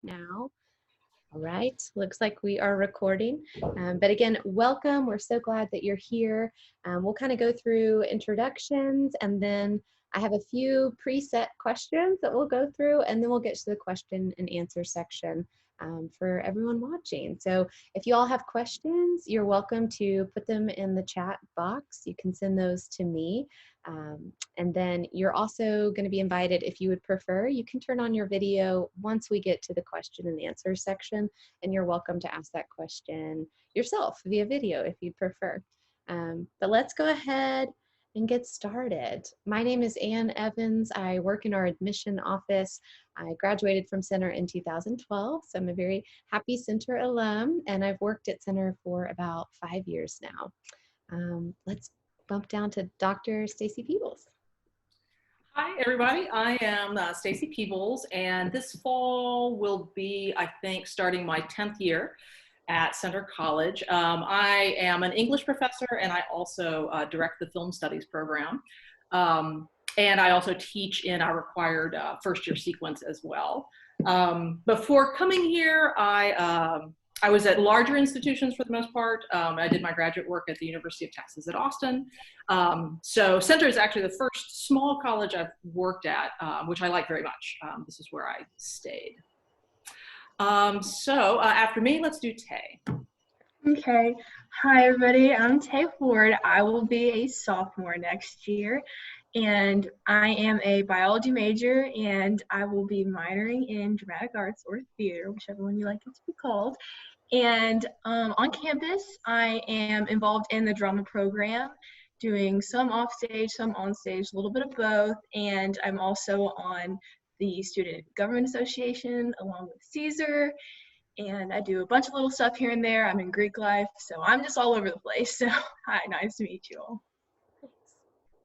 now. All right, looks like we are recording. But again, welcome. We're so glad that you're here. We'll kind of go through introductions, and then I have a few preset questions that we'll go through, and then we'll get to the question and answer section for everyone watching. So if you all have questions, you're welcome to put them in the chat box. You can send those to me. And then you're also going to be invited, if you would prefer, you can turn on your video once we get to the question and answer section, and you're welcome to ask that question yourself via video if you'd prefer. But let's go ahead and get started. My name is Ann Evans. I work in our admission office. I graduated from Center in 2012, so I'm a very happy Center alum, and I've worked at Center for about 5 years now. Let's bump down to Dr. Stacy Peebles. Hi, everybody. I am Stacy Peebles, and this fall will be, I think, starting my 10th year at Center College. I am an English professor, and I also direct the Film Studies program. And I also teach in our required first-year sequence as well. Before coming here, I was at larger institutions for the most part. I did my graduate work at the University of Texas at Austin. So Center is actually the first small college I've worked at, which I like very much. This is where I stayed. So after me, let's do Tay. Okay. Hi, everybody. I'm Tay Ford. I will be a sophomore next year, and I am a biology major, and I will be minoring in dramatic arts or theater, whichever one you like it to be called. And on campus, I am involved in the drama program, doing some offstage, some onstage, a little bit of both. And I'm also on the Student Government Association along with Caesar. And I do a bunch of little stuff here and there. I'm in Greek life, so I'm just all over the place. So hi, nice to meet you all.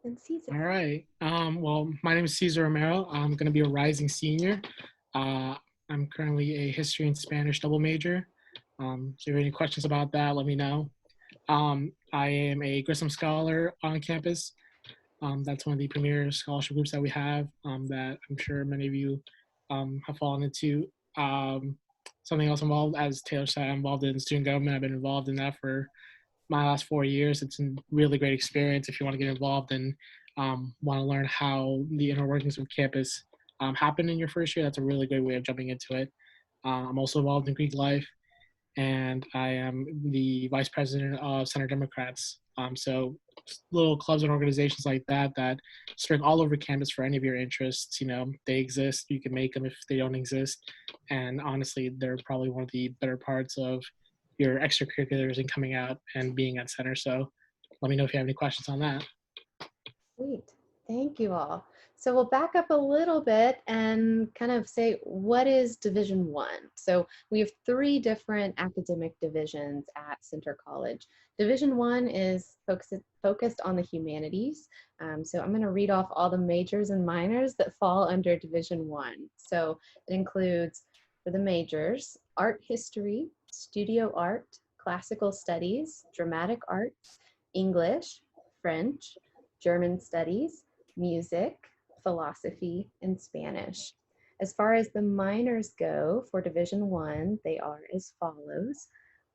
And Caesar. All right. Well, my name is Caesar Romero. I'm going to be a rising senior. I'm currently a history and Spanish double major. So if you have any questions about that, let me know. I am a Grissom Scholar on campus. That's one of the premier scholarship groups that we have that I'm sure many of you have fallen into. Something else involved, as Taylor said, I'm involved in student government. I've been involved in that for my last 4 years. It's a really great experience if you want to get involved and want to learn how the inner workings of campus happen in your first year. That's a really great way of jumping into it. I'm also involved in Greek life, and I am the vice president of Center Democrats. So little clubs and organizations like that spring all over campus for any of your interests. You know, they exist. You can make them if they don't exist. And honestly, they're probably one of the better parts of your extracurriculars and coming out and being at Center. So let me know if you have any questions on that. Sweet. Thank you all. So we'll back up a little bit and kind of say, what is Division I? So we have 3 different academic divisions at Center College. Division I is focused on the humanities. So I'm going to read off all the majors and minors that fall under Division I. So it includes, for the majors, art history, studio art, classical studies, dramatic arts, English, French, German studies, music, philosophy, and Spanish. As far as the minors go for Division I, they are as follows: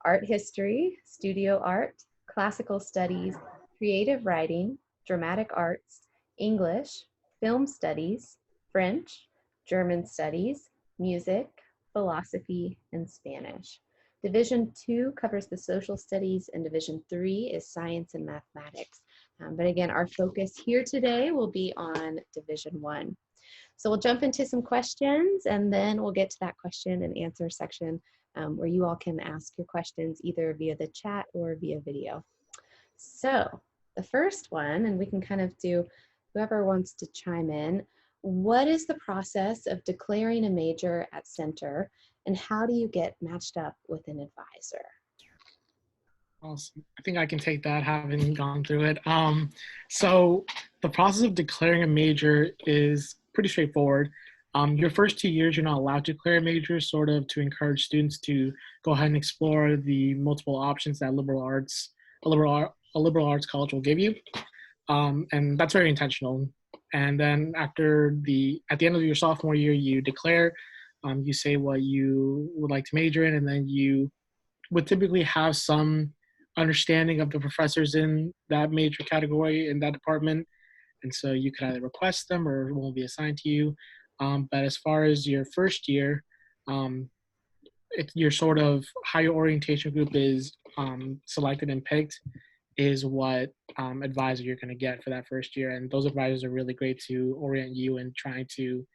art history, studio art, classical studies, creative writing, dramatic arts, English, film studies, French, German studies, music, philosophy, and Spanish. Division II covers the social studies, and Division III is science and mathematics. But again, our focus here today will be on Division I. So we'll jump into some questions, and then we'll get to that question and answer section where you all can ask your questions either via the chat or via video. So the first one, and we can kind of do, whoever wants to chime in, what is the process of declaring a major at Center, and how do you get matched up with an advisor? Awesome. I think I can take that, having gone through it. So the process of declaring a major is pretty straightforward. Your first 2 years, you're not allowed to declare a major, sort of to encourage students to go ahead and explore the multiple options that a liberal arts college will give you. And that's very intentional. And then at the end of your sophomore year, you declare You say what you would like to major in, and then you would typically have some understanding of the professors in that major category in that department. And so you could either request them or it won't be assigned to you. But as far as your first year, um, your sort of how your orientation group is selected and picked is what advisor you're going to get for that first year. And those advisors are really great to orient you and trying to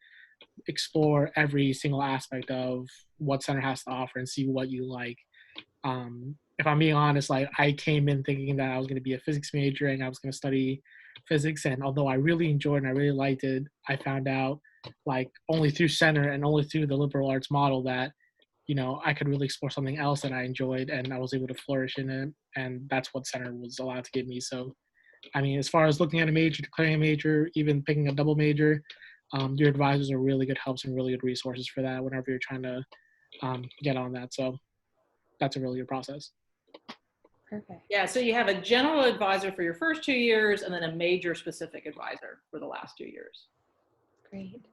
explore every single aspect of what center has to offer and see what you like. If I'm being honest, like I came in thinking that I was going to be a physics major and I was going to study physics. And although I really enjoyed and I really liked it, I found out like only through center and only through the liberal arts model that, you know, I could really explore something else that I enjoyed and I was able to flourish in it. And that's what center was allowed to give me. So, I mean, as far as looking at a major, declaring a major, even picking a double major, your advisors are really good helps and really good resources for that whenever you're trying to get on that. So that's a really good process. Perfect. Yeah, so you have a general advisor for your first 2 years and then a major specific advisor for the last 2 years. Great.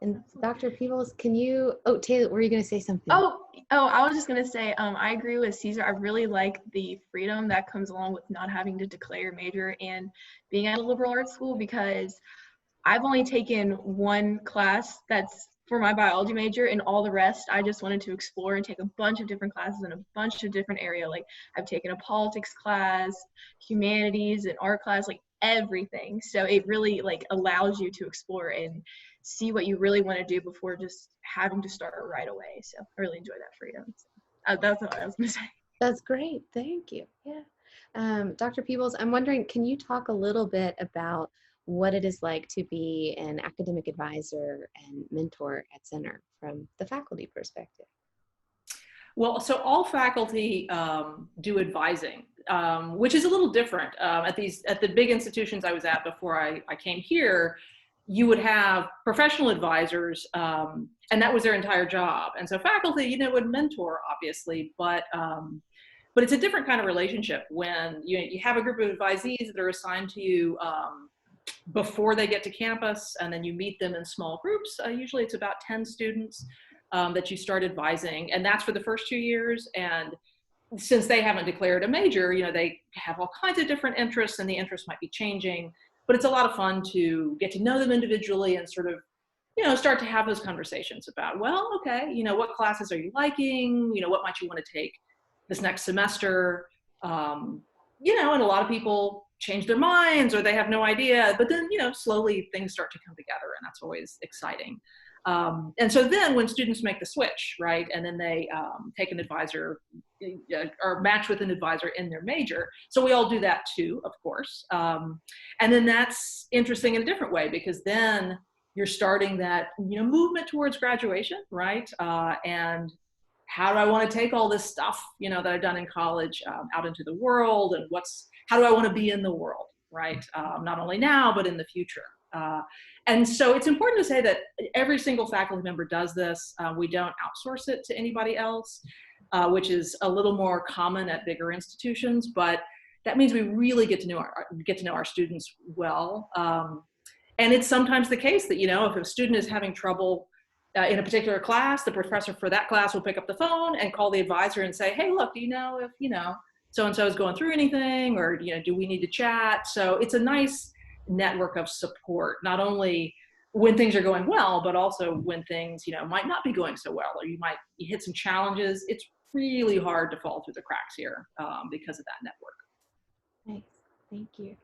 And Dr. Peebles, can you, oh, Taylor, were you going to say something? I was just going to say, I agree with Caesar. I really like the freedom that comes along with not having to declare a major and being at a liberal arts school, because I've only taken one class that's for my biology major, and all the rest I just wanted to explore and take a bunch of different classes in a bunch of different areas. Like I've taken a politics class, humanities, an art class, like everything. So it really like allows you to explore and see what you really want to do before just having to start right away. So I really enjoy that freedom. So, that's what I was going to say. That's great. Thank you. Yeah. Dr. Peebles, I'm wondering, can you talk a little bit about what it is like to be an academic advisor and mentor at Center from the faculty perspective? Well, so all faculty do advising, which is a little different. At the big institutions I was at before I came here, you would have professional advisors, and that was their entire job. And so faculty, you know, would mentor, obviously, but it's a different kind of relationship when you have a group of advisees that are assigned to you before they get to campus, and then you meet them in small groups. Usually it's about 10 students that you start advising, and that's for the first 2 years. And since they haven't declared a major, you know, they have all kinds of different interests and the interests might be changing, but it's a lot of fun to get to know them individually and sort of, you know, start to have those conversations about, well, okay, you know, what classes are you liking? You know, what might you want to take this next semester? You know, and a lot of people change their minds or they have no idea, but then, you know, slowly things start to come together, and that's always exciting. And so then when students make the switch, right, and then they take an advisor or match with an advisor in their major. So we all do that too, of course. And then that's interesting in a different way, because then you're starting that, you know, movement towards graduation, right? And how do I want to take all this stuff, you know, that I've done in college out into the world, and how do I want to be in the world, right? Not only now, but in the future. And so it's important to say that every single faculty member does this. We don't outsource it to anybody else, which is a little more common at bigger institutions, but that means we really get to know our students well. And it's sometimes the case that, you know, if a student is having trouble in a particular class, the professor for that class will pick up the phone and call the advisor and say, hey, look, do you know if, you know, so-and-so is going through anything, or, you know, do we need to chat? So it's a nice network of support, not only when things are going well, but also when things, you know, might not be going so well, or you hit some challenges. It's really hard to fall through the cracks here because of that network. Nice. Thank you.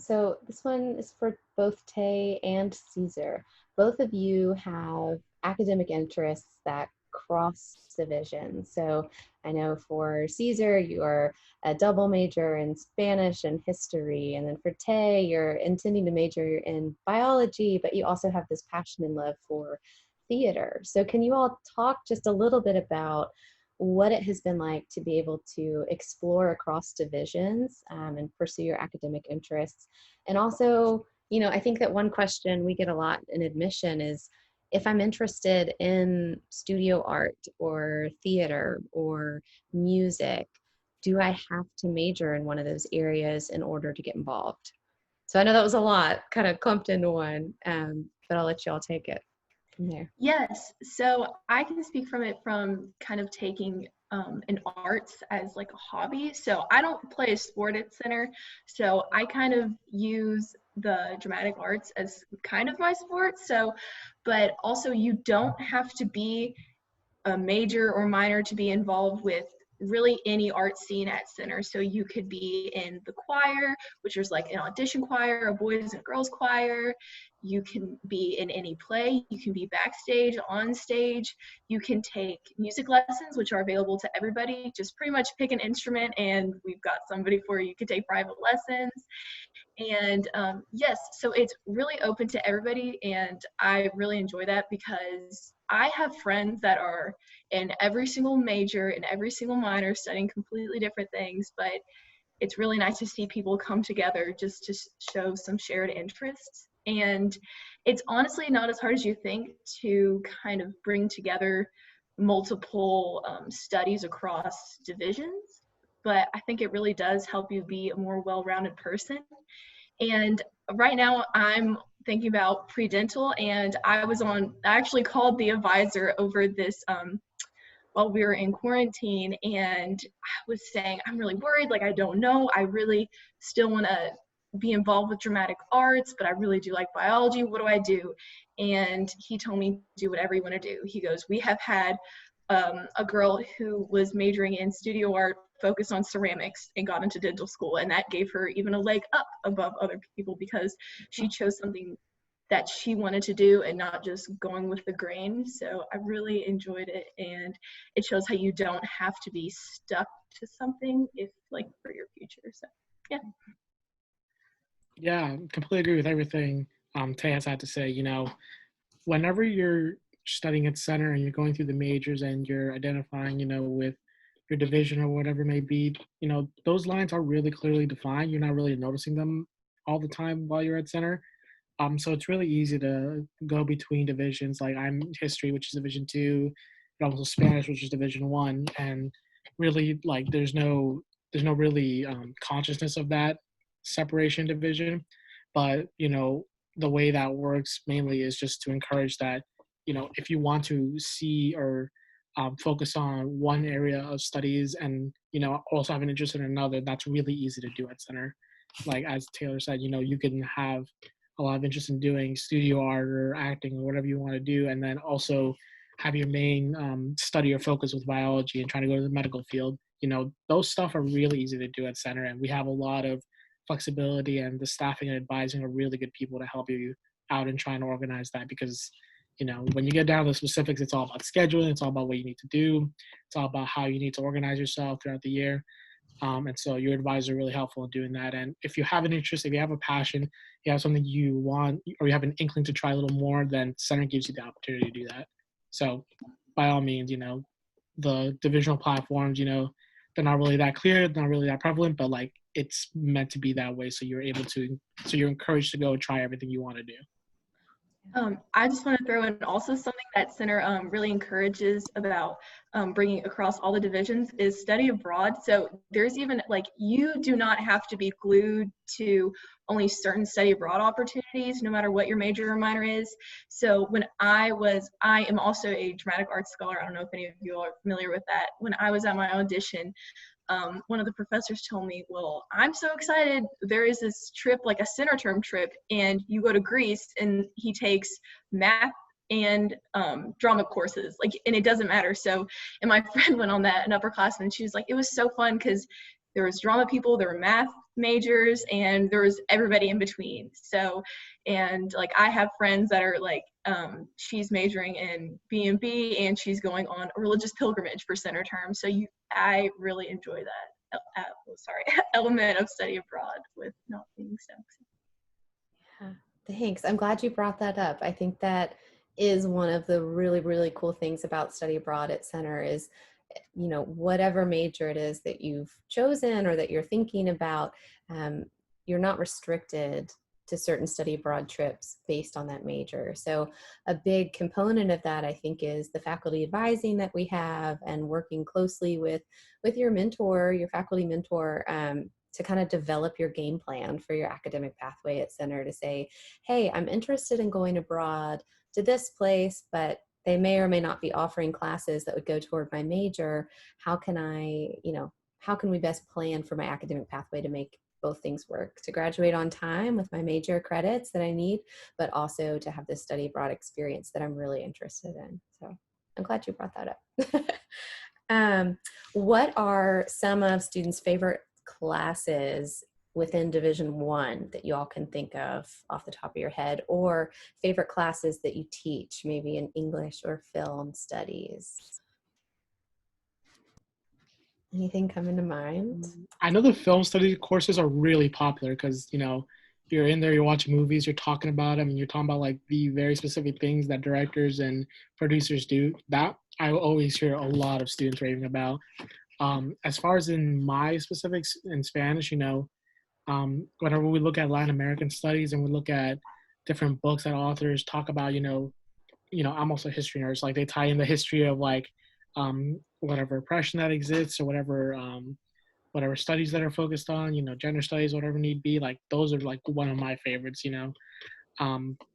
So this one is for both Tay and Caesar. Both of you have academic interests that cross divisions. So I know for Caesar, you're a double major in Spanish and history. And then for Tay, you're intending to major in biology, but you also have this passion and love for theater. So can you all talk just a little bit about what it has been like to be able to explore across divisions and pursue your academic interests? And also, you know, I think that one question we get a lot in admission is, if I'm interested in studio art or theater or music, do I have to major in one of those areas in order to get involved? So I know that was a lot kind of clumped into one, but I'll let you all take it. from there? Yes, so I can speak from it from kind of taking an arts as like a hobby. So I don't play a sport at center, so I kind of use the dramatic arts as kind of my sport. So, but also you don't have to be a major or minor to be involved with really any art scene at center. So you could be in the choir, which is like an audition choir, a boys and girls choir. You can be in any play. You can be backstage, on stage. You can take music lessons, which are available to everybody. Just pretty much pick an instrument and we've got somebody for you. You can take private lessons. And yes, so it's really open to everybody. And I really enjoy that because I have friends that are in every single major and every single minor studying completely different things. But it's really nice to see people come together just to show some shared interests. And it's honestly not as hard as you think to kind of bring together multiple studies across divisions. But I think it really does help you be a more well-rounded person. And right now I'm thinking about pre-dental, and I actually called the advisor over this while we were in quarantine, and I was saying, I'm really worried, like I don't know, I really still want to be involved with dramatic arts, but I really do like biology, what do I do? And he told me, do whatever you want to do. He goes, we have had a girl who was majoring in studio art focused on ceramics and got into dental school, and that gave her even a leg up above other people because she chose something that she wanted to do and not just going with the grain. So I really enjoyed it, and it shows how you don't have to be stuck to something if like for your future. So yeah. Yeah, completely agree with everything Tay has had to say. Whenever you're studying at center and you're going through the majors and you're identifying, with your division or whatever it may be, those lines are really clearly defined. You're not really noticing them all the time while you're at center. So it's really easy to go between divisions. Like I'm history, which is Division 2, and also Spanish, which is Division 1, and really like there's no really consciousness of that separation division. But the way that works mainly is just to encourage that if you want to see or focus on one area of studies and also have an interest in another, that's really easy to do at center. Like as Taylor said, you can have a lot of interest in doing studio art or acting or whatever you want to do, and then also have your main study or focus with biology and trying to go to the medical field. Those stuff are really easy to do at center, and we have a lot of flexibility, and the staffing and advising are really good people to help you out in trying to organize that. Because when you get down to the specifics, it's all about scheduling, it's all about what you need to do, it's all about how you need to organize yourself throughout the year. And so your advisor is really helpful in doing that. And if you have an interest, if you have a passion, you have something you want, or you have an inkling to try a little more, then center gives you the opportunity to do that. So by all means, the divisional platforms, they're not really that clear, they're not really that prevalent, but like it's meant to be that way. So you're encouraged to go try everything you want to do. I just want to throw in also something that Center really encourages about bringing across all the divisions is study abroad. So there's even like you do not have to be glued to only certain study abroad opportunities, no matter what your major or minor is. So I am also a dramatic arts scholar. I don't know if any of you are familiar with that. When I was at my audition, one of the professors told me, well, I'm so excited. There is this trip, like a center term trip, and you go to Greece, and he takes math and drama courses, like, and it doesn't matter. So, and my friend went on that, an upperclassman, she was like, it was so fun because there was drama people, there were math majors, and there was everybody in between. So, and like I have friends that are like, she's majoring in B&B and she's going on a religious pilgrimage for center term. So I really enjoy that element of study abroad with not being stuck. Yeah, thanks. I'm glad you brought that up. I think that is one of the really, really cool things about study abroad at center is, whatever major it is that you've chosen or that you're thinking about, you're not restricted to certain study abroad trips based on that major. So a big component of that, I think, is the faculty advising that we have and working closely with your mentor, your faculty mentor, to kind of develop your game plan for your academic pathway at center to say, hey, I'm interested in going abroad. to this place, but they may or may not be offering classes that would go toward my major. How can I, how can we best plan for my academic pathway to make both things work, to graduate on time with my major credits that I need, but also to have this study abroad experience that I'm really interested in. So I'm glad you brought that up. What are some of students' favorite classes within Division One that you all can think of off the top of your head, or favorite classes that you teach, maybe in English or film studies? Anything coming to mind? I know the film study courses are really popular because, you're in there, you're watching movies, you're talking about them, and you're talking about like the very specific things that directors and producers do. That I always hear a lot of students raving about. As far as in my specifics in Spanish, whenever we look at Latin American studies and we look at different books that authors talk about, I'm also a history nerd, so like they tie in the history of like whatever oppression that exists or whatever studies that are focused on, gender studies, whatever need be. Like those are like one of my favorites,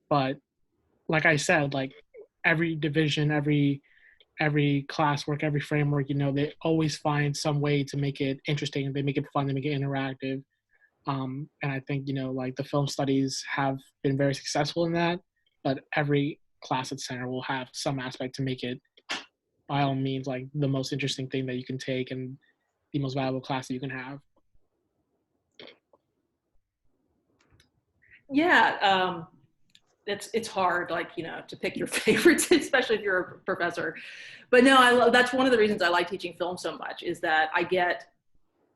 But like I said, like every division, every classwork, every framework, they always find some way to make it interesting. They make it fun, they make it interactive. And I think, like the film studies have been very successful in that, but every class at Center will have some aspect to make it, by all means, like the most interesting thing that you can take and the most valuable class that you can have. Yeah, it's hard, like, to pick your favorites, especially if you're a professor. But no, that's one of the reasons I like teaching film so much, is that I get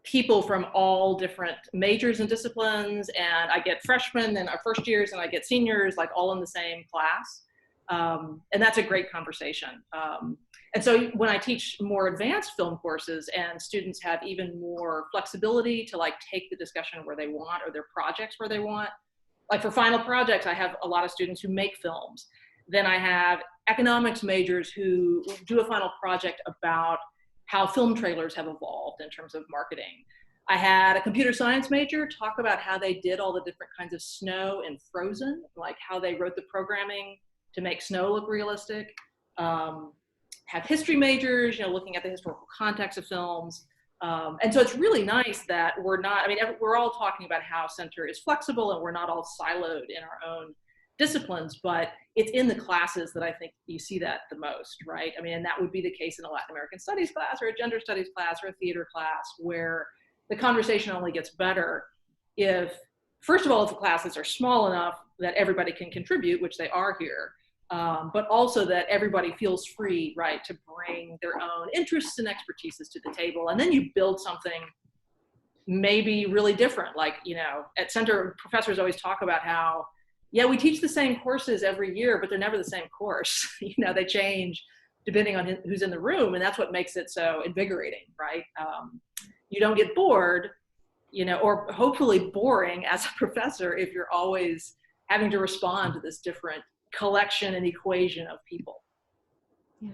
people from all different majors and disciplines, and I get freshmen and our first years, and I get seniors, like all in the same class. And that's a great conversation. And so when I teach more advanced film courses and students have even more flexibility to like take the discussion where they want, or their projects where they want, like for final projects, I have a lot of students who make films. Then I have economics majors who do a final project about how film trailers have evolved in terms of marketing. I had a computer science major talk about how they did all the different kinds of snow in Frozen, like how they wrote the programming to make snow look realistic. Have history majors, looking at the historical context of films. And so it's really nice that we're all talking about how Center is flexible and we're not all siloed in our own disciplines, but it's in the classes that I think you see that the most, right? And that would be the case in a Latin American studies class or a gender studies class or a theater class, where the conversation only gets better if, first of all, if the classes are small enough that everybody can contribute, which they are here, but also that everybody feels free, right, to bring their own interests and expertises to the table. And then you build something maybe really different. Like, at Center, professors always talk about how, yeah, we teach the same courses every year, but they're never the same course. They change depending on who's in the room, and that's what makes it so invigorating, right? You don't get bored, or hopefully boring as a professor if you're always having to respond to this different collection and equation of people. Yeah,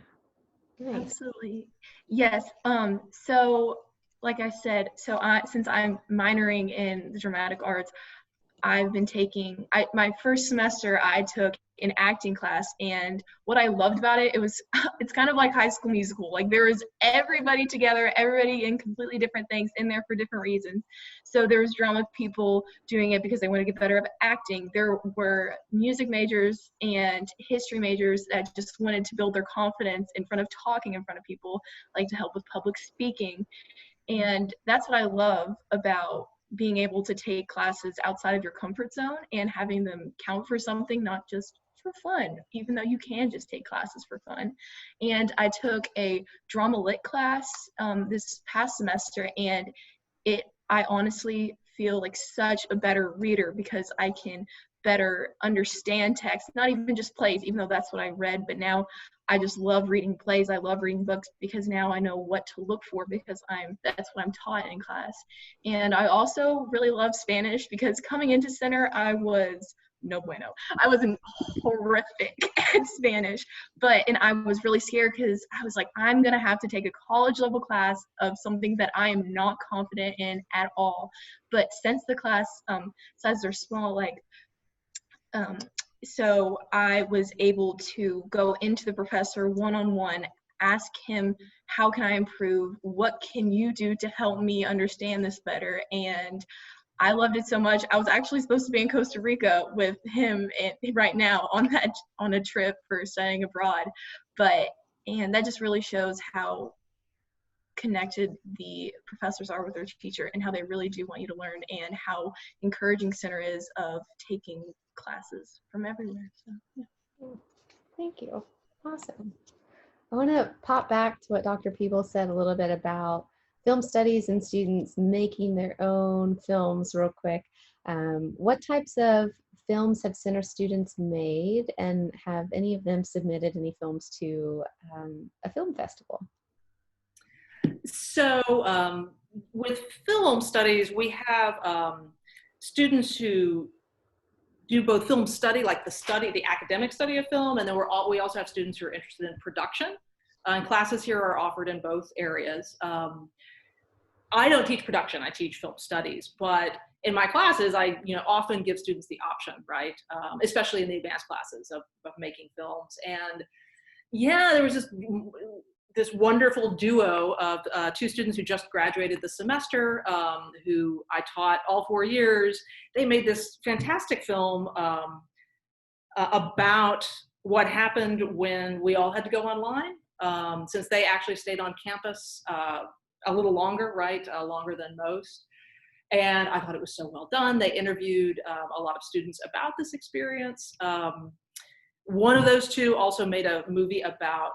nice. Absolutely. Yes. So like I said, since I'm minoring in the dramatic arts, I've been taking, my first semester I took an acting class, and what I loved about it, it's kind of like High School Musical. Like there was everybody together, everybody in completely different things in there for different reasons. So there was drama people doing it because they want to get better at acting. There were music majors and history majors that just wanted to build their confidence in front of talking in front of people, like to help with public speaking. And that's what I love about being able to take classes outside of your comfort zone and having them count for something, not just for fun, even though you can just take classes for fun. And I took a drama lit class this past semester, and I honestly feel like such a better reader because I can better understand text, not even just plays, even though that's what I read, but now I just love reading plays. I love reading books because now I know what to look for because that's what I'm taught in class. And I also really love Spanish because coming into Center, I was no bueno. I was horrific at Spanish, and I was really scared because I was like, I'm gonna have to take a college level class of something that I am not confident in at all. But since the class sizes are small, like so I was able to go into the professor one-on-one, ask him, how can I improve? What can you do to help me understand this better? And I loved it so much. I was actually supposed to be in Costa Rica with him right now on a trip for studying abroad, and that just really shows how connected the professors are with their teacher and how they really do want you to learn, and how encouraging center is of taking classes from everywhere. So, yeah. Thank you. Awesome. I want to pop back to what Dr. Peebles said a little bit about film studies and students making their own films real quick. What types of films have center students made, and have any of them submitted any films to a film festival? So with film studies, we have students who do both film study, like the academic study of film, and then we also have students who are interested in production. And classes here are offered in both areas. I don't teach production, I teach film studies, but in my classes, I often give students the option, right? Especially in the advanced classes of making films. And yeah, there was this wonderful duo of two students who just graduated this semester, who I taught all 4 years. They made this fantastic film about what happened when we all had to go online, since they actually stayed on campus a little longer, right? Longer than most. And I thought it was so well done. They interviewed a lot of students about this experience. One of those two also made a movie about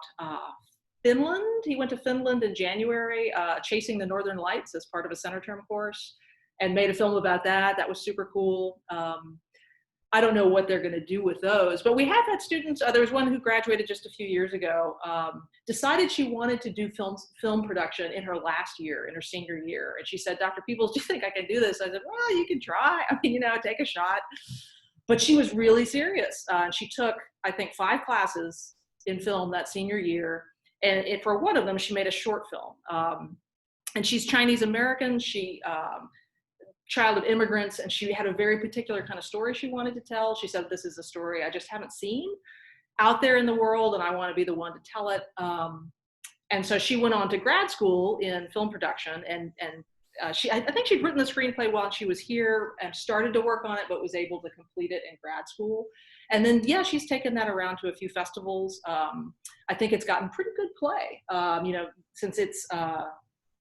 Finland. He went to Finland in January, chasing the Northern Lights as part of a center term course, and made a film about that. That was super cool. I don't know what they're going to do with those, but we have had students. There was one who graduated just a few years ago, decided she wanted to do film production in her last year, in her senior year. And she said, Dr. Peebles, do you think I can do this? I said, well, you can try. I mean, take a shot. But she was really serious. She took, I think, 5 classes in film that senior year. And for one of them, she made a short film. And she's Chinese American. She child of immigrants, and she had a very particular kind of story she wanted to tell. She said, this is a story I just haven't seen out there in the world, and I want to be the one to tell it. And so she went on to grad school in film production, and I think she'd written the screenplay while she was here and started to work on it, but was able to complete it in grad school. And then, yeah, she's taken that around to a few festivals. I think it's gotten pretty good play,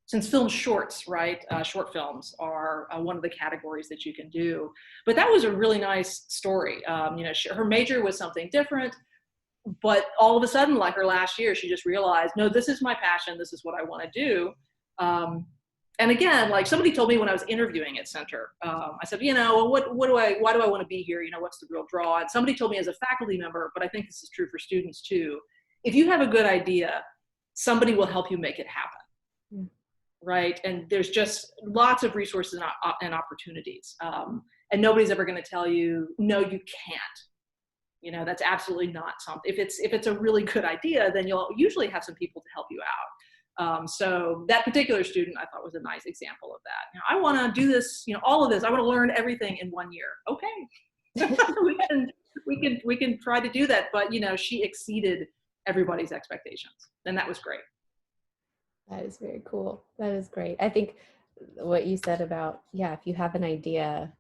since film shorts, right? Short films are one of the categories that you can do. But that was a really nice story. Her major was something different, but all of a sudden, like her last year, she just realized, no, this is my passion. This is what I want to do. And again, like somebody told me when I was interviewing at Center, I said, why do I want to be here? What's the real draw? And somebody told me as a faculty member, but I think this is true for students too. If you have a good idea, somebody will help you make it happen. Mm. Right? And there's just lots of resources and opportunities. And nobody's ever going to tell you, no, you can't. That's absolutely not something. If it's a really good idea, then you'll usually have some people to help you out. So that particular student I thought was a nice example of that. I want to do this, all of this. I want to learn everything in 1 year. Okay. we can try to do that. But, she exceeded everybody's expectations, and that was great. That is very cool. That is great. I think what you said about, if you have an idea,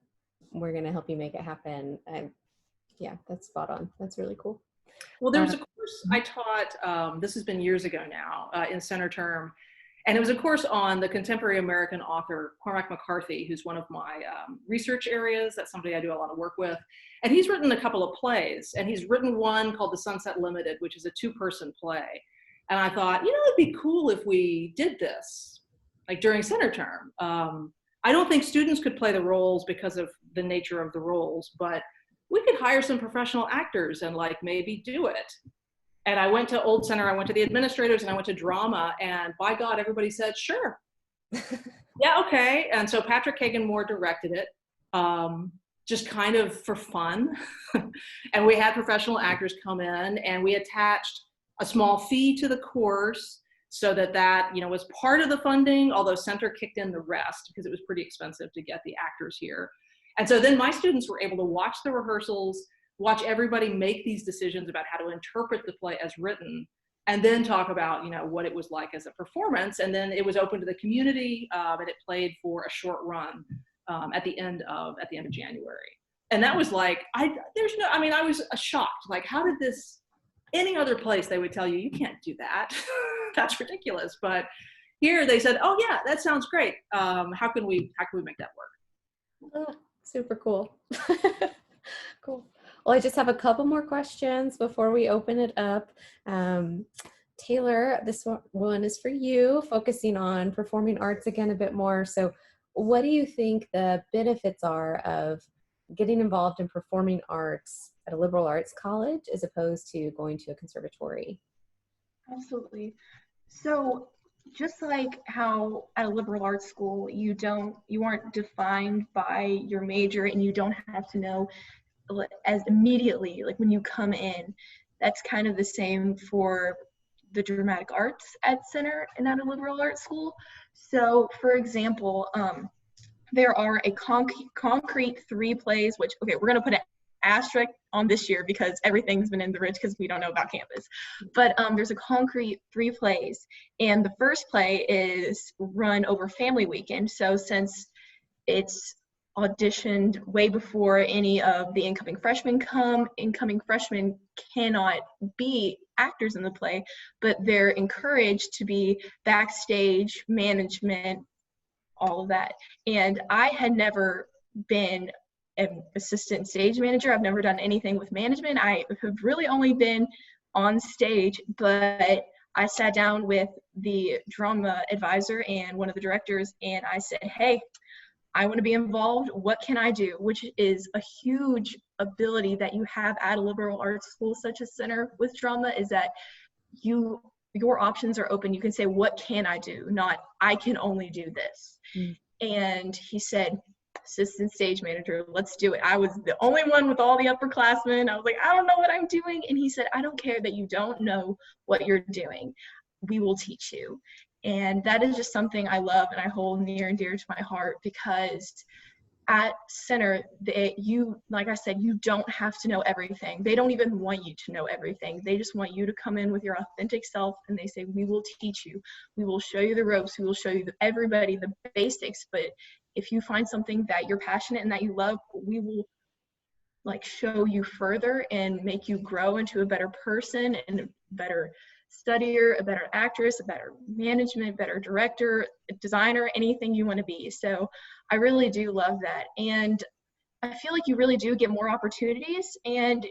we're going to help you make it happen. That's spot on. That's really cool. Well, there was a course I taught, this has been years ago now, in center term, and it was a course on the contemporary American author, Cormac McCarthy, who's one of my research areas. That's somebody I do a lot of work with. And he's written a couple of plays, and he's written one called The Sunset Limited, which is a 2-person play. And I thought, it'd be cool if we did this, like during center term. I don't think students could play the roles because of the nature of the roles, but we could hire some professional actors and maybe do it. And I went to Old Center, I went to the administrators, and I went to drama, and by God, everybody said, sure. Yeah, okay. And so Patrick Hagan-Moore directed it, just kind of for fun. And we had professional actors come in, and we attached a small fee to the course so that was part of the funding, although Center kicked in the rest because it was pretty expensive to get the actors here. And so then my students were able to watch the rehearsals, watch everybody make these decisions about how to interpret the play as written, and then talk about, you know, what it was like as a performance. And then it was open to the community, and it played for a short run at the end of January. And that was like, I was shocked. Like, how did this, any other place they would tell you, you can't do that. That's ridiculous. But here they said, oh yeah, that sounds great. How can we make that work? Oh, super cool. Cool. Well, I just have a couple more questions before we open it up. Taylor, this one is for you, focusing on performing arts again a bit more. So what do you think the benefits are of getting involved in performing arts at a liberal arts college as opposed to going to a conservatory? Absolutely. So just like how at a liberal arts school, you aren't defined by your major, and you don't have to know as immediately, like when you come in. That's kind of the same for the dramatic arts at Center and at a liberal arts school. So for example, there are a concrete 3 plays, which, okay, we're going to put an asterisk on this year because everything's been in the ridge because we don't know about campus. But there's a concrete 3 plays, and the first play is run over family weekend. So since it's auditioned way before any of the incoming freshmen come, incoming freshmen cannot be actors in the play, but they're encouraged to be backstage, management, all of that. And I had never been an assistant stage manager. I've never done anything with management. I have really only been on stage, but I sat down with the drama advisor and one of the directors, and I said, hey, I want to be involved. What can I do? Which is a huge ability that you have at a liberal arts school such as Center with drama, is that your options are open. You can say, what can I do? Not, I can only do this. And he said, assistant stage manager, let's do it. I was the only one with all the upperclassmen. I was like, I don't know what I'm doing. And he said, I don't care that you don't know what you're doing. We will teach you. And that is just something I love and I hold near and dear to my heart, because at Center, like I said, you don't have to know everything. They don't even want you to know everything. They just want you to come in with your authentic self, and they say, we will teach you. We will show you the ropes. We will show you everybody the basics. But if you find something that you're passionate and that you love, we will like show you further and make you grow into a better person and a better studier, a better actress, a better management, better director, designer, anything you want to be. So I really do love that. And I feel like you really do get more opportunities. And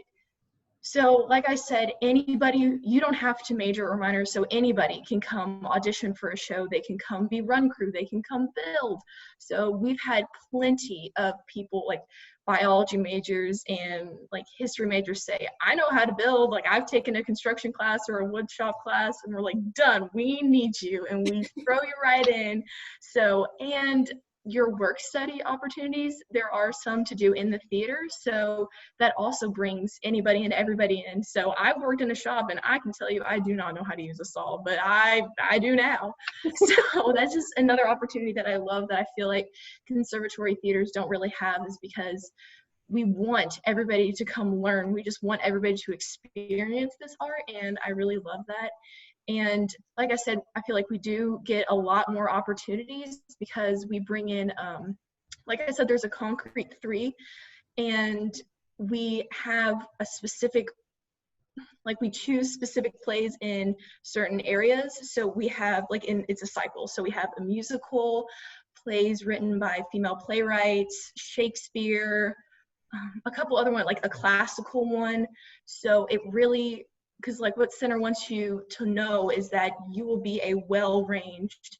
so, like I said, anybody, you don't have to major or minor, so anybody can come audition for a show. They can come be run crew. They can come build. So we've had plenty of people, like biology majors and like history majors, say, I know how to build. Like, I've taken a construction class or a wood shop class, and we're like, done. We need you, and we throw you right in. So, and your work study opportunities, there are some to do in the theater, so that also brings anybody and everybody in. So I've worked in a shop, and I can tell you I do not know how to use a saw, but I do now. So that's just another opportunity that I love, that I feel like conservatory theaters don't really have, is because we want everybody to come learn. We just want everybody to experience this art, and I really love that. And like I said, I feel like we do get a lot more opportunities because we bring in, like I said, there's a concrete 3, and we have a specific, like we choose specific plays in certain areas. So we have it's a cycle. So we have a musical, plays written by female playwrights, Shakespeare, a couple other ones, like a classical one. So it really, because like what Center wants you to know is that you will be a well-ranged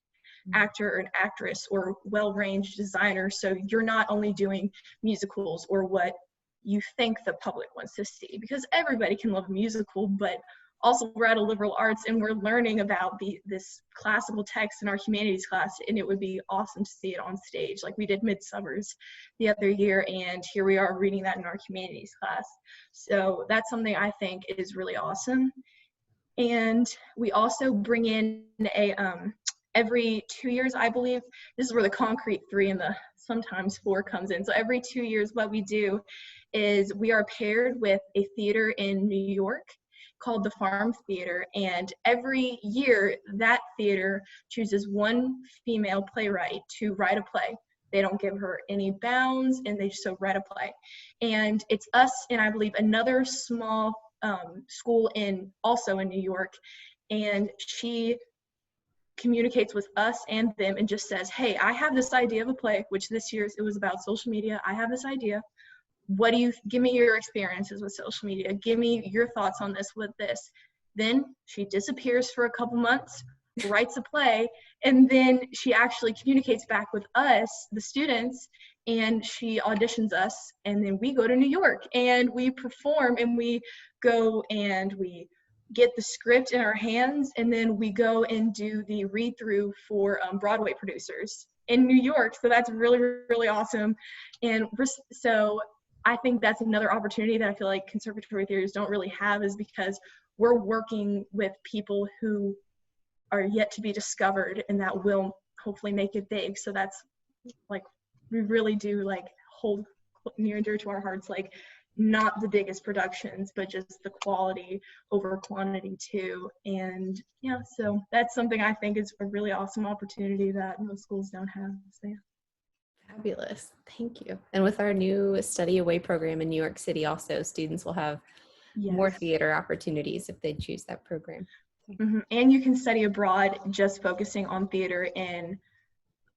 actor or an actress or well-ranged designer. So you're not only doing musicals or what you think the public wants to see, because everybody can love a musical, but also we're at a liberal arts and we're learning about this classical text in our humanities class, and it would be awesome to see it on stage. Like we did Midsummers the other year, and here we are reading that in our humanities class. So that's something I think is really awesome. And we also bring in every 2 years, I believe, this is where the concrete 3 and the sometimes 4 comes in. So every 2 years, what we do is we are paired with a theater in New York called the Farm Theater, and every year that theater chooses one female playwright to write a play. They don't give her any bounds, and they just write a play. And it's us and I believe another small school also in New York, and she communicates with us and them and just says, hey, I have this idea of a play, which this year's it was about social media. I have this idea. What do you give me your experiences with social media? Give me your thoughts on this with this. Then she disappears for a couple months, writes a play, and then she actually communicates back with us, the students, and she auditions us, and then we go to New York and we perform, and we go and we get the script in our hands, and then we go and do the read through for Broadway producers in New York. So that's really, really awesome. And so I think that's another opportunity that I feel like conservatory theaters don't really have, is because we're working with people who are yet to be discovered and that will hopefully make it big. So that's like, we really do like hold near and dear to our hearts, like not the biggest productions, but just the quality over quantity too. And yeah, so that's something I think is a really awesome opportunity that most schools don't have. So yeah. Fabulous. Thank you. And with our new study away program in New York City, also students will have more Yes. theater opportunities if they choose that program. Mm-hmm. And you can study abroad just focusing on theater in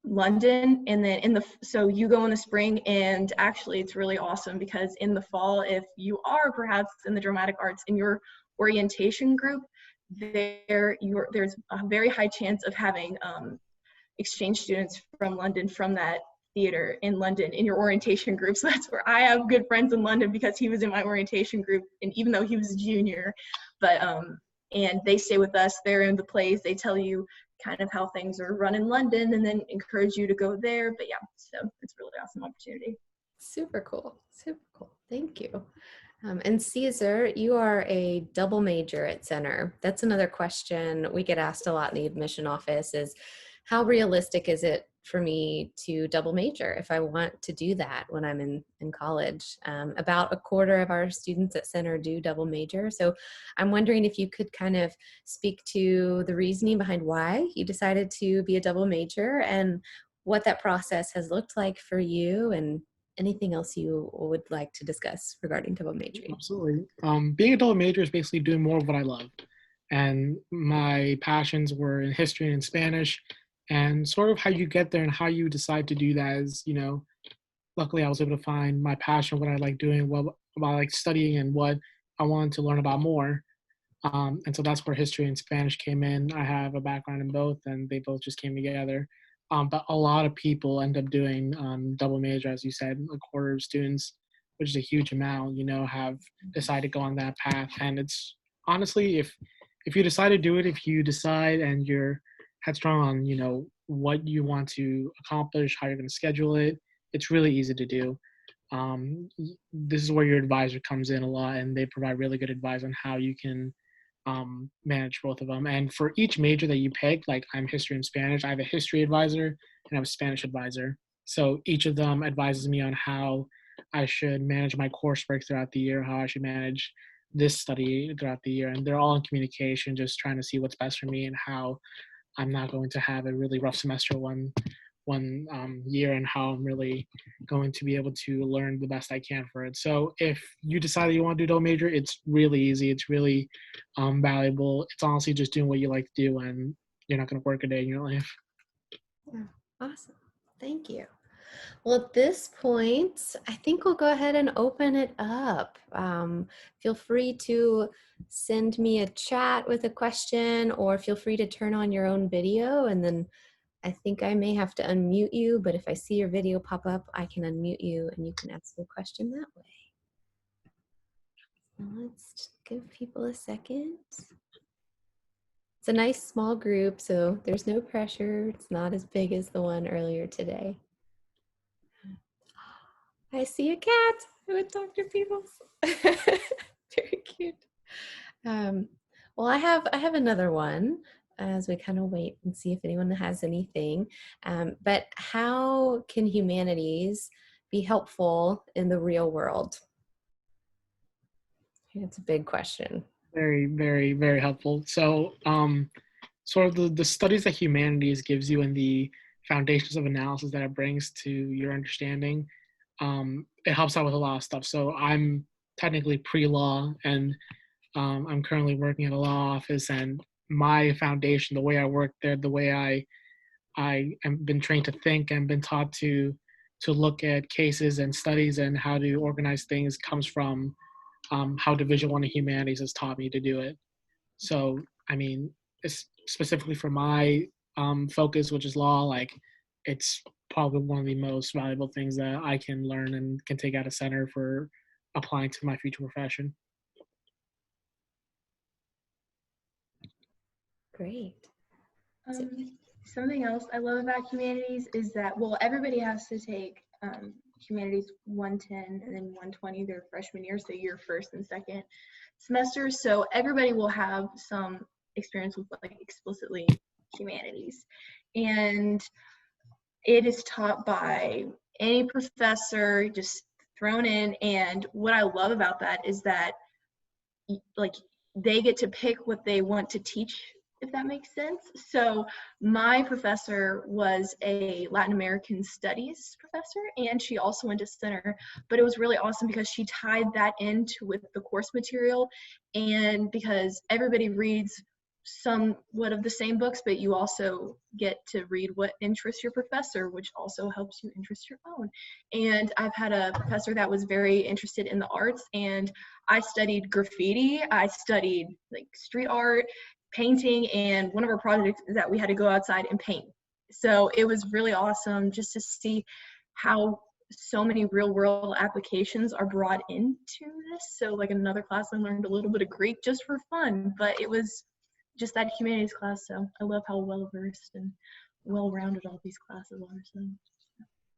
London, and then so you go in the spring, and actually it's really awesome because in the fall, if you are perhaps in the dramatic arts in your orientation group, there's a very high chance of having exchange students from London, from that theater in London, in your orientation group. So that's where I have good friends in London, because he was in my orientation group, and even though he was a junior, but and they stay with us. They're in the plays. They tell you kind of how things are run in London, and then encourage you to go there. But yeah, so it's a really awesome opportunity. Super cool. Super cool. Thank you. And Caesar, you are a double major at Center. That's another question we get asked a lot in the admission office, is how realistic is it for me to double major if I want to do that when I'm in college? About a quarter of our students at Center do double major. So I'm wondering if you could kind of speak to the reasoning behind why you decided to be a double major, and what that process has looked like for you, and anything else you would like to discuss regarding double majoring. Absolutely. Being a double major is basically doing more of what I love. And my passions were in history and in Spanish. And sort of how you get there and how you decide to do that is, luckily I was able to find my passion, what I like doing, what I like studying, and what I wanted to learn about more. And so that's where history and Spanish came in. I have a background in both, and they both just came together. But a lot of people end up doing double major, as you said. A quarter of students, which is a huge amount, have decided to go on that path. And it's honestly, if you decide to do it, if you decide and you're headstrong on what you want to accomplish, how you're going to schedule it, it's really easy to do. This is where your advisor comes in a lot, and they provide really good advice on how you can manage both of them. And for each major that you pick, like I'm history and Spanish, I have a history advisor and I have a Spanish advisor. So each of them advises me on how I should manage my coursework throughout the year, how I should manage this study throughout the year. And they're all in communication, just trying to see what's best for me and how I'm not going to have a really rough semester one year, and how I'm really going to be able to learn the best I can for it. So if you decide that you want to do double major, it's really easy. It's really valuable. It's honestly just doing what you like to do, and you're not going to work a day in your life. Yeah, awesome. Thank you. Well, at this point, I think we'll go ahead and open it up. Feel free to send me a chat with a question, or feel free to turn on your own video, and then I think I may have to unmute you, but if I see your video pop up, I can unmute you and you can ask the question that way. So let's give people a second. It's a nice small group, so there's no pressure. It's not as big as the one earlier today. I see a cat with Dr. Peebles. Very cute. Well, I have another one. as we kind of wait and see if anyone has anything. But how can humanities be helpful in the real world? It's a big question. Very, very, very helpful. So, sort of the studies that humanities gives you and the foundations of analysis that it brings to your understanding, it helps out with a lot of stuff. So I'm technically pre-law, and I'm currently working at a law office, and my foundation, the way I work there, the way I have been trained to think and been taught to look at cases and studies and how to organize things comes from how Division One of Humanities has taught me to do it. So, I mean, it's specifically for my focus, which is law, like it's probably one of the most valuable things that I can learn and can take out of center for applying to my future profession. Great. Something else I love about humanities is that, well, everybody has to take humanities 110 and then 120 their freshman year, so your first and second semester. So everybody will have some experience with like explicitly humanities. And it is taught by any professor, just thrown in. And what I love about that is that like they get to pick what they want to teach, if that makes sense. So my professor was a Latin American studies professor, and she also went to center, but it was really awesome because she tied that into with the course material, and because everybody reads somewhat of the same books, but you also get to read what interests your professor, which also helps you interest your own. And I've had a professor that was very interested in the arts, and I studied graffiti, I studied like street art, painting, and one of our projects is that we had to go outside and paint. So it was really awesome just to see how so many real world applications are brought into this. So like in another class, I learned a little bit of Greek just for fun, but it was just that humanities class. So I love how well versed and well rounded all these classes are. So.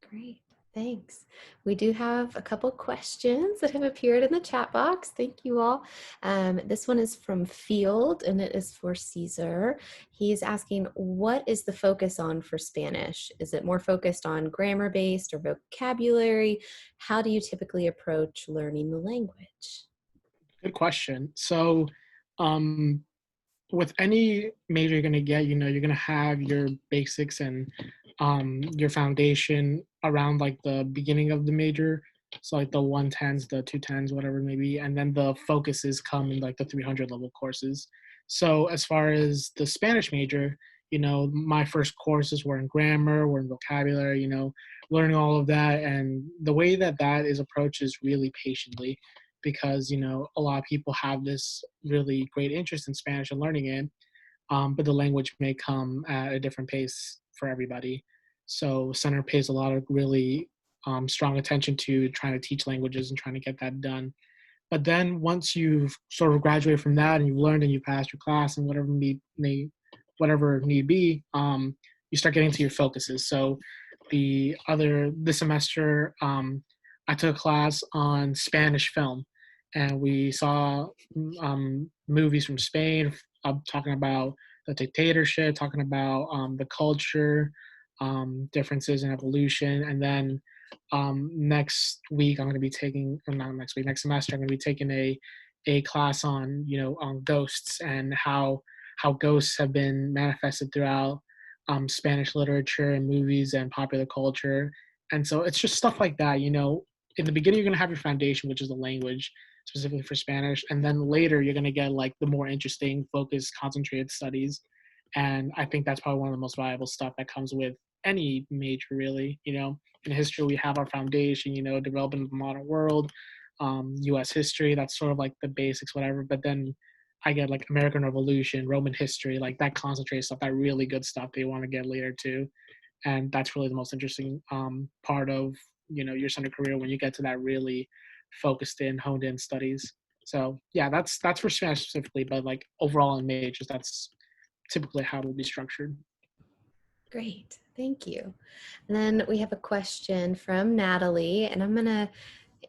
Great. Thanks. We do have a couple questions that have appeared in the chat box. Thank you all. This one is from Field, and it is for Caesar. He's asking, what is the focus on for Spanish? Is it more focused on grammar-based or vocabulary? How do you typically approach learning the language? Good question. So, with any major you're going to get, you're going to have your basics and your foundation around like the beginning of the major. So like the 110s, the 210s, whatever it may be. And then the focuses come in like the 300 level courses. So as far as the Spanish major, my first courses were in grammar, were in vocabulary, learning all of that. And the way that that is approached is really patiently, because a lot of people have this really great interest in Spanish and learning it, but the language may come at a different pace for everybody. So center pays a lot of really strong attention to trying to teach languages and trying to get that done. But then once you've sort of graduated from that and you've learned and you passed your class and whatever need be, you start getting to your focuses. So this semester, I took a class on Spanish film, and we saw movies from Spain, talking about the dictatorship, talking about the culture, differences in evolution. And then next week, I'm going to be taking, or not next week, next semester, I'm going to be taking a class on, on ghosts and how ghosts have been manifested throughout Spanish literature and movies and popular culture. And so it's just stuff like that. In the beginning, you're going to have your foundation, which is the language, specifically for Spanish. And then later, you're going to get like the more interesting, focused, concentrated studies. And I think that's probably one of the most valuable stuff that comes with any major, really. In history, we have our foundation, development of the modern world, US history, that's sort of like the basics, whatever. But then I get like American Revolution, Roman history, like that concentrated stuff, that really good stuff they want to get later too. And that's really the most interesting part of your center career, when you get to that really focused in, honed in studies. So yeah, that's for Spanish specifically, but like overall in majors, that's typically how it will be structured. Great, thank you. And then we have a question from Natalie, and I'm gonna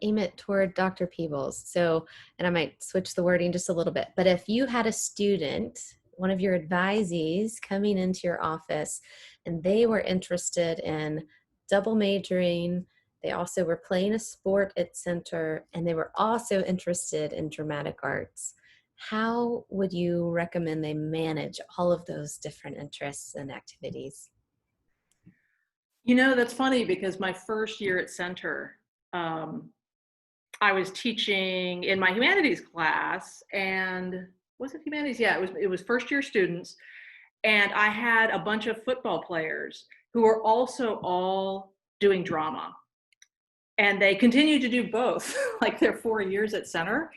aim it toward Dr. Peebles. So, and I might switch the wording just a little bit, but if you had a student one of your advisees coming into your office, and they were interested in double majoring. They also were playing a sport at Center, and they were also interested in dramatic arts. How would you recommend they manage all of those different interests and activities? You know, that's funny because my first year at Center, um, I was teaching in my humanities class, and was it humanities? Yeah, it was first year students, and I had a bunch of football players who were also all doing drama, and they continued to do both like their 4 years at Center.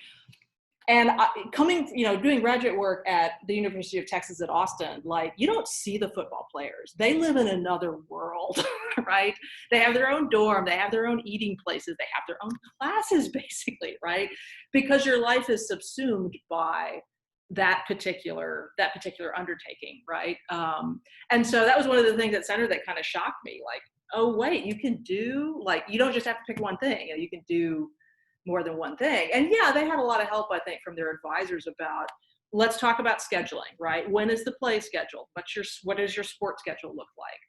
And coming, doing graduate work at the University of Texas at Austin, like, you don't see the football players. They live in another world, right? They have their own dorm, they have their own eating places, they have their own classes, basically, right? Because your life is subsumed by that particular undertaking, right? And so that was one of the things at Center that kind of shocked me, like, oh wait, you can do, like, you don't just have to pick one thing, you can do more than one thing. And yeah, they had a lot of help, I think, from their advisors about, let's talk about scheduling, right? When is the play scheduled? What does your sports schedule look like?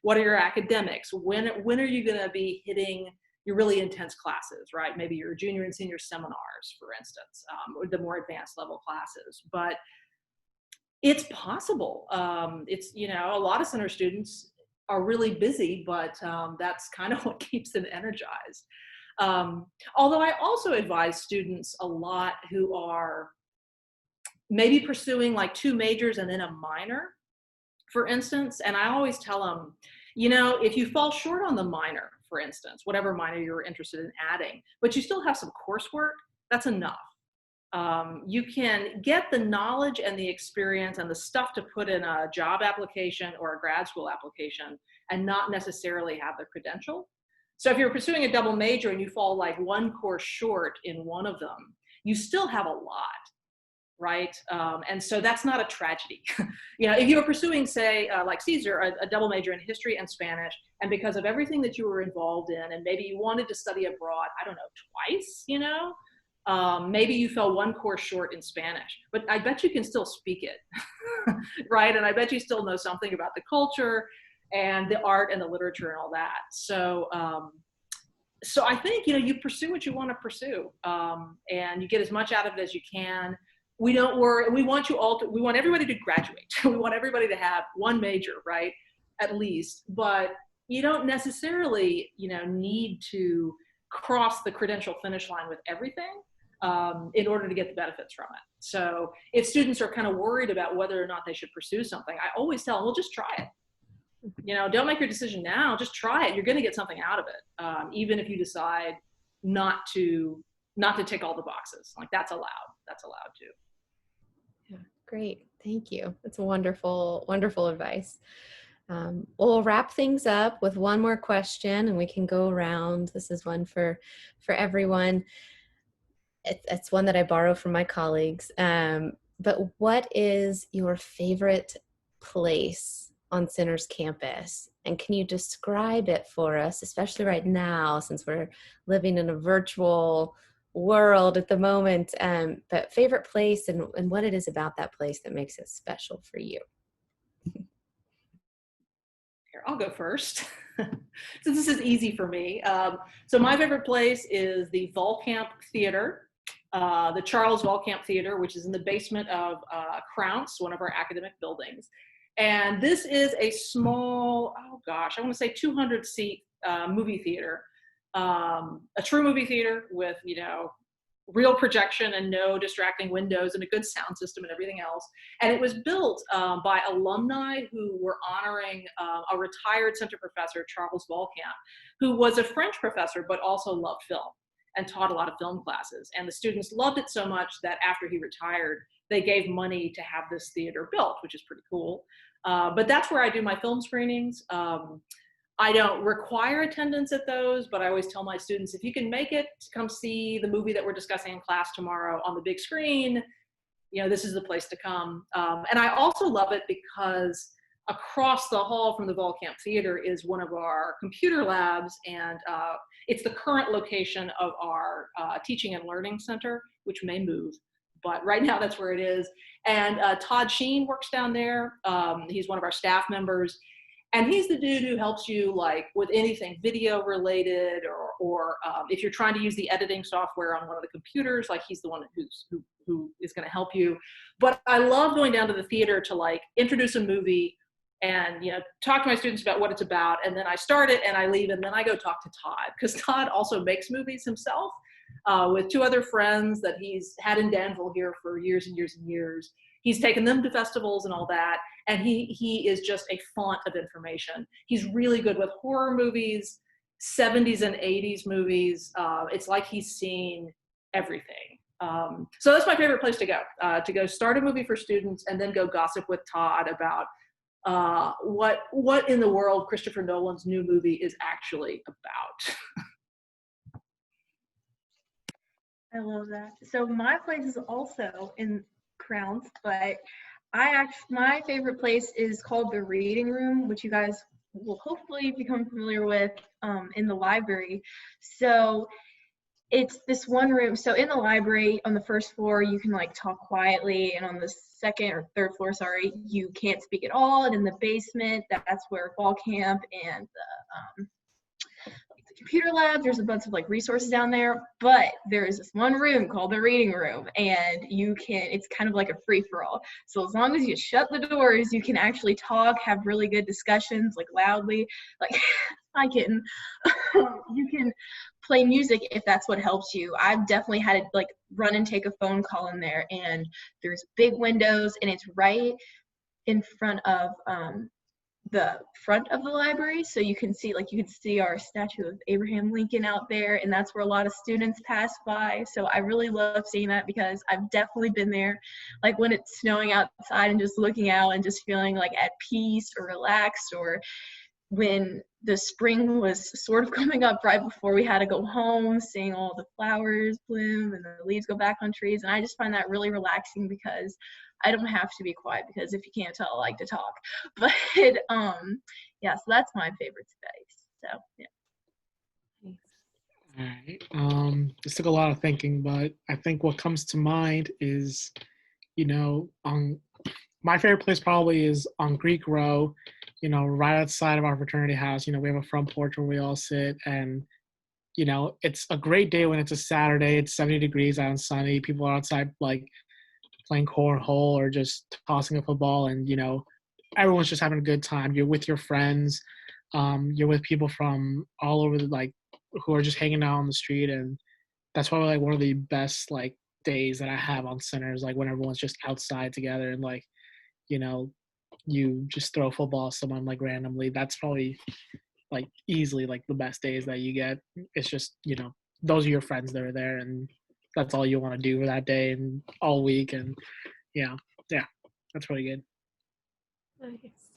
What are your academics? When are you going to be hitting your really intense classes, right? Maybe your junior and senior seminars, for instance, or the more advanced level classes. But it's possible. It's, a lot of Center students are really busy, but that's kind of what keeps them energized. Although I also advise students a lot who are maybe pursuing like 2 majors and then a minor, for instance. And I always tell them, if you fall short on the minor, for instance, whatever minor you're interested in adding, but you still have some coursework, that's enough. You can get the knowledge and the experience and the stuff to put in a job application or a grad school application and not necessarily have the credential. So if you're pursuing a double major and you fall like one course short in one of them, you still have a lot, right? And so that's not a tragedy. If you were pursuing, say, like Caesar, a double major in history and Spanish, and because of everything that you were involved in, and maybe you wanted to study abroad, I don't know, twice, maybe you fell one course short in Spanish, but I bet you can still speak it, right? And I bet you still know something about the culture and the art and the literature and all that. So, so I think, you pursue what you want to pursue, and you get as much out of it as you can. We don't worry. We want we want everybody to graduate. We want everybody to have one major, right? At least, but you don't necessarily, need to cross the credential finish line with everything in order to get the benefits from it. So if students are kind of worried about whether or not they should pursue something, I always tell them, well, just try it. Don't make your decision now, just try it. You're going to get something out of it. Even if you decide not to tick all the boxes, like that's allowed too. Yeah, great. Thank you. That's wonderful, wonderful advice. We'll wrap things up with one more question and we can go around. This is one for everyone. It's one that I borrow from my colleagues. But what is your favorite place on Center's campus? And can you describe it for us, especially right now, since we're living in a virtual world at the moment, but favorite place and what it is about that place that makes it special for you? Here, I'll go first. So this is easy for me. So my favorite place is the Volcamp Theater, the Charles Volcamp Theater, which is in the basement of Crounce, one of our academic buildings. And this is a small, I want to say 200-seat movie theater, a true movie theater with, real projection and no distracting windows and a good sound system and everything else. And it was built by alumni who were honoring a retired Center professor, Charles Volcamp, who was a French professor, but also loved film and taught a lot of film classes. And the students loved it so much that after he retired, they gave money to have this theater built, which is pretty cool. But that's where I do my film screenings. I don't require attendance at those, but I always tell my students, if you can make it to come see the movie that we're discussing in class tomorrow on the big screen, this is the place to come. And I also love it because across the hall from the Volcamp Theater is one of our computer labs, and it's the current location of our teaching and learning center, which may move. but right now that's where it is. And Todd Sheen works down there. He's one of our staff members. And he's the dude who helps you like with anything video related, or if you're trying to use the editing software on one of the computers, like he's the one who is going to help you. But I love going down to the theater to like introduce a movie and talk to my students about what it's about, and then I start it and I leave, and then I go talk to Todd, because Todd also makes movies himself with two other friends that he's had in Danville here for years and years and years. He's taken them to festivals and all that, and he is just a font of information. He's really good with horror movies, 70s and 80s movies. It's like he's seen everything. So that's my favorite place to go start a movie for students and then go gossip with Todd about what in the world Christopher Nolan's new movie is actually about. I love that. So my place is also in Crowns, but my favorite place is called the Reading Room, which you guys will hopefully become familiar with in the library. So it's this one room. So in the library on the first floor, you can like talk quietly, and on the second or third floor, sorry, you can't speak at all. And in the basement, that's where fall camp and the computer lab, there's a bunch of like resources down there, but there is this one room called the Reading Room, and it's kind of like a free-for-all. So as long as you shut the doors, you can actually talk, have really good discussions, like loudly, like hi kitten. You can play music if that's what helps you. I've definitely had to like run and take a phone call in there, and there's big windows, and it's right in front of the front of the library, so you can see our statue of Abraham Lincoln out there, and that's where a lot of students pass by. So I really love seeing that, because I've definitely been there like when it's snowing outside and just looking out and just feeling like at peace or relaxed, or when the spring was sort of coming up right before we had to go home, seeing all the flowers bloom and the leaves go back on trees. And I just find that really relaxing, because I don't have to be quiet, because if you can't tell, I like to talk. But yeah, so that's my favorite space. So yeah. All right. This took a lot of thinking, but I think what comes to mind is, on my favorite place probably is on Greek Row, right outside of our fraternity house. We have a front porch where we all sit, and it's a great day when it's a Saturday. It's 70 degrees out and sunny. People are outside like playing cornhole or just tossing a football, and everyone's just having a good time. You're with your friends. You're with people from all over who are just hanging out on the street, and that's probably like one of the best like days that I have on Centers, like when everyone's just outside together and you just throw a football at someone like randomly. That's probably like easily like the best days that you get. It's just those are your friends that are there, and that's all you want to do for that day and all week. And yeah, that's really good. Nice.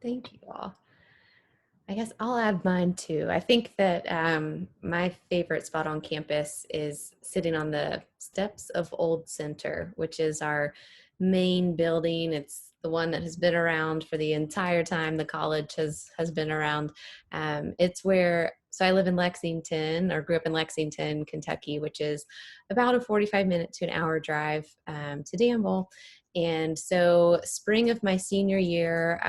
Thank you all. I guess I'll add mine too. I think that my favorite spot on campus is sitting on the steps of Old Center, which is our main building. It's the one that has been around for the entire time the college has been around. It's where, so I live in Lexington, or grew up in Lexington, Kentucky, which is about a 45-minute to an hour drive to Danville. And so spring of my senior year,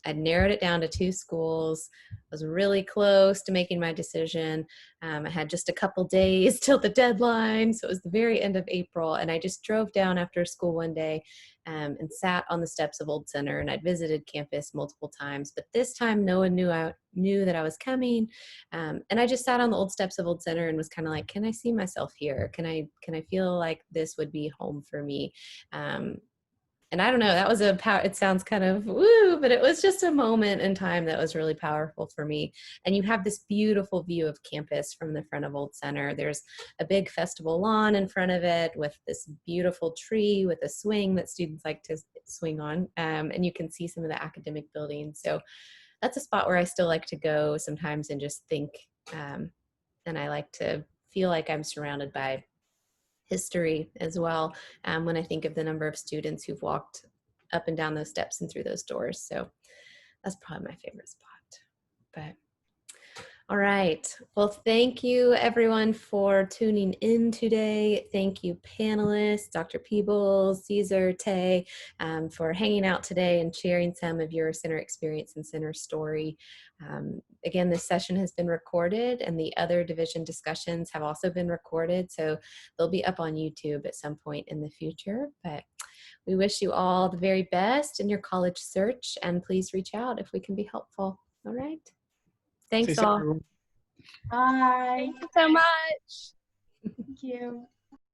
I'd narrowed it down to 2 schools. I was really close to making my decision. I had just a couple days till the deadline, so it was the very end of April, and I just drove down after school one day and sat on the steps of Old Center, and I'd visited campus multiple times, but this time no one knew that I was coming, and I just sat on the old steps of Old Center and was kind of like, can I see myself here? Can I feel like this would be home for me? And I don't know, that was it sounds kind of woo, but it was just a moment in time that was really powerful for me. And you have this beautiful view of campus from the front of Old Center. There's a big festival lawn in front of it with this beautiful tree with a swing that students like to swing on. And you can see some of the academic buildings. So that's a spot where I still like to go sometimes and just think. And I like to feel like I'm surrounded by history as well, when I think of the number of students who've walked up and down those steps and through those doors. So that's probably my favorite spot. But All right. Well, thank you everyone for tuning in today. Thank you panelists, Dr. Peebles, Caesar, Tay, for hanging out today and sharing some of your center experience and center story. Again, this session has been recorded and the other division discussions have also been recorded. So they'll be up on YouTube at some point in the future. But we wish you all the very best in your college search, and please reach out if we can be helpful. All right. Stay Thanks safe, all. everyone. Bye. Thank you so much. Thank you.